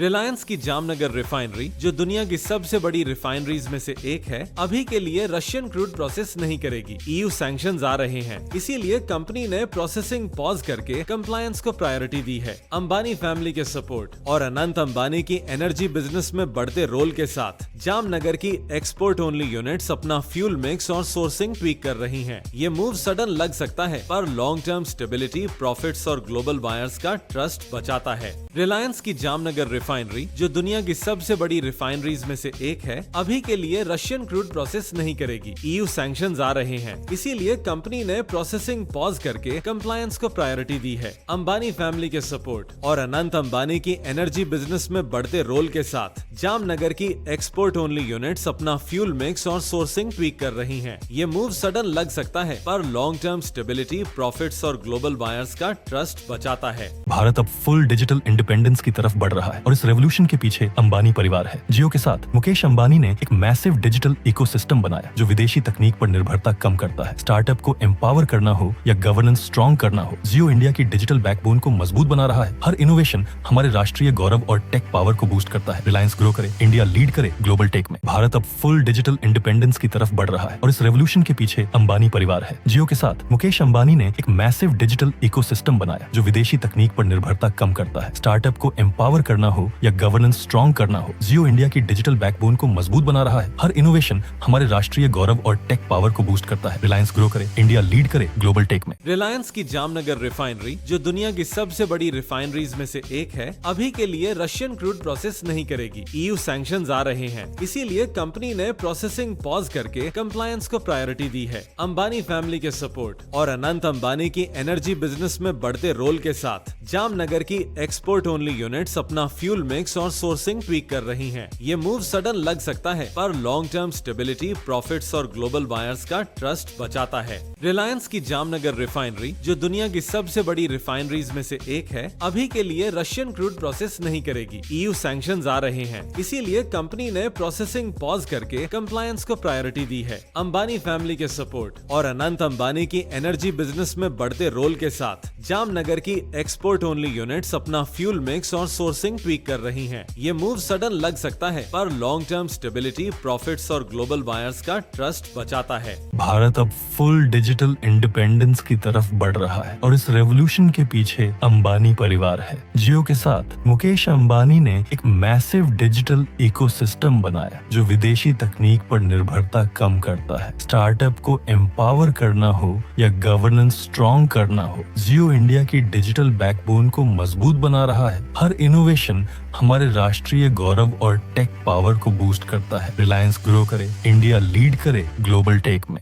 रिलायंस की जामनगर रिफाइनरी, जो दुनिया की सबसे बड़ी रिफाइनरीज में से एक है, अभी के लिए रशियन क्रूड प्रोसेस नहीं करेगी। EU सैंक्शंस आ रहे हैं, इसीलिए कंपनी ने प्रोसेसिंग पॉज करके कंप्लायंस को प्रायोरिटी दी है। अंबानी फैमिली के सपोर्ट और अनंत अंबानी की एनर्जी बिजनेस में बढ़ते रोल के साथ जामनगर की एक्सपोर्ट ओनली यूनिट्स अपना फ्यूल मिक्स और सोर्सिंग ट्वीक कर रही हैं। ये मूव सडन लग सकता है, पर लॉन्ग टर्म स्टेबिलिटी, प्रॉफिट्स और ग्लोबल बायर्स का ट्रस्ट बचाता है। रिलायंस की जामनगर रिफाइनरी, जो दुनिया की सबसे बड़ी रिफाइनरीज में से एक है, अभी के लिए रशियन क्रूड प्रोसेस नहीं करेगी। EU सैंक्शंस आ रहे हैं, इसीलिए कंपनी ने प्रोसेसिंग पॉज करके कंप्लायंस को प्रायोरिटी दी है। अंबानी फैमिली के सपोर्ट और अनंत अंबानी की एनर्जी बिजनेस में बढ़ते रोल के साथ जामनगर की एक्सपोर्ट ओनली यूनिट्स अपना फ्यूल मिक्स और सोर्सिंग ट्वीक कर रही हैं। ये मूव सडन लग सकता है, पर लॉन्ग टर्म स्टेबिलिटी, प्रॉफिट्स और ग्लोबल बायर्स का ट्रस्ट बचाता है। भारत अब फुल डिजिटल इंडिपेंडेंस की तरफ बढ़ रहा है और इस रेवोल्यूशन के पीछे अंबानी परिवार है। जियो के साथ मुकेश अंबानी ने एक मैसिव डिजिटल इकोसिस्टम बनाया जो विदेशी तकनीक पर निर्भरता कम करता है। स्टार्टअप को एम्पावर करना हो या गवर्नेंस स्ट्रॉन्ग करना हो, जियो इंडिया की डिजिटल बैकबोन को मजबूत बना रहा है। हर इनोवेशन हमारे राष्ट्रीय गौरव और टेक पावर को बूस्ट करता है। रिलायंस ग्रो करे, इंडिया लीड करे ग्लोबल टेक में। भारत अब फुल डिजिटल इंडिपेंडेंस की तरफ बढ़ रहा है और इस रेवोल्यूशन के पीछे अंबानी परिवार है। जियो के साथ मुकेश अंबानी ने एक मैसिव डिजिटल इकोसिस्टम बनाया जो विदेशी तकनीक पर निर्भरता कम करता है। स्टार्टअप को एम्पावर करना हो या गवर्नेंस स्ट्रॉन्ग करना हो, जियो इंडिया की डिजिटल बैकबोन को मजबूत बना रहा है। हर इनोवेशन हमारे राष्ट्रीय गौरव और टेक पावर को बूस्ट करता है। रिलायंस ग्रो करे, इंडिया लीड करे ग्लोबल टेक में। रिलायंस की जामनगर रिफाइनरी, जो दुनिया की सबसे बड़ी रिफाइनरीज में से एक है, अभी के लिए रशियन क्रूड प्रोसेस नहीं करेगी। EU सैंक्शंस आ रहे हैं, इसीलिए कंपनी ने प्रोसेसिंग पॉज करके कंप्लायंस को प्रायोरिटी दी है। अंबानी फैमिली के सपोर्ट और अनंत अंबानी की एनर्जी बिजनेस में बढ़ते रोल के साथ जामनगर की एक्सपोर्ट ओनली यूनिट्स अपना फ्यूल मिक्स और सोर्सिंग ट्वीक कर रही हैं। ये मूव सडन लग सकता है, पर लॉन्ग टर्म स्टेबिलिटी, प्रॉफिट्स और ग्लोबल बायर्स का ट्रस्ट बचाता है। रिलायंस की जामनगर रिफाइनरी, जो दुनिया की सबसे बड़ी रिफाइनरीज में से एक है, अभी के लिए रशियन क्रूड प्रोसेस नहीं करेगी। EU सैंक्शंस आ रहे हैं, इसीलिए कंपनी ने प्रोसेसिंग पॉज करके कंप्लायंस को प्रायोरिटी दी है। अंबानी फैमिली के सपोर्ट और अनंत अंबानी की एनर्जी बिजनेस में बढ़ते रोल के साथ जामनगर की एक्सपोर्ट ओनली यूनिट्स अपना फ्यूल मिक्स और सोर्सिंग ट्वीक कर रही हैं। ये मूव सडन लग सकता है, पर लॉन्ग टर्म स्टेबिलिटी, प्रॉफिट्स और ग्लोबल बायर्स का ट्रस्ट बचाता है। भारत अब फुल डिजिटल इंडिपेंडेंस की तरफ बढ़ रहा है और इस रेवोल्यूशन के पीछे अंबानी परिवार है। जियो के साथ मुकेश अंबानी ने एक मैसिव डिजिटल इकोसिस्टम बनाया जो विदेशी तकनीक पर निर्भरता कम करता है। स्टार्टअप को एम्पावर करना हो या गवर्नेंस स्ट्रॉन्ग करना हो, जियो इंडिया की डिजिटल बैकबोन को मजबूत बना रहा है। हर इनोवेशन हमारे राष्ट्रीय गौरव और टेक पावर को बूस्ट करता है। रिलायंस ग्रो करे, इंडिया लीड करे ग्लोबल टेक में।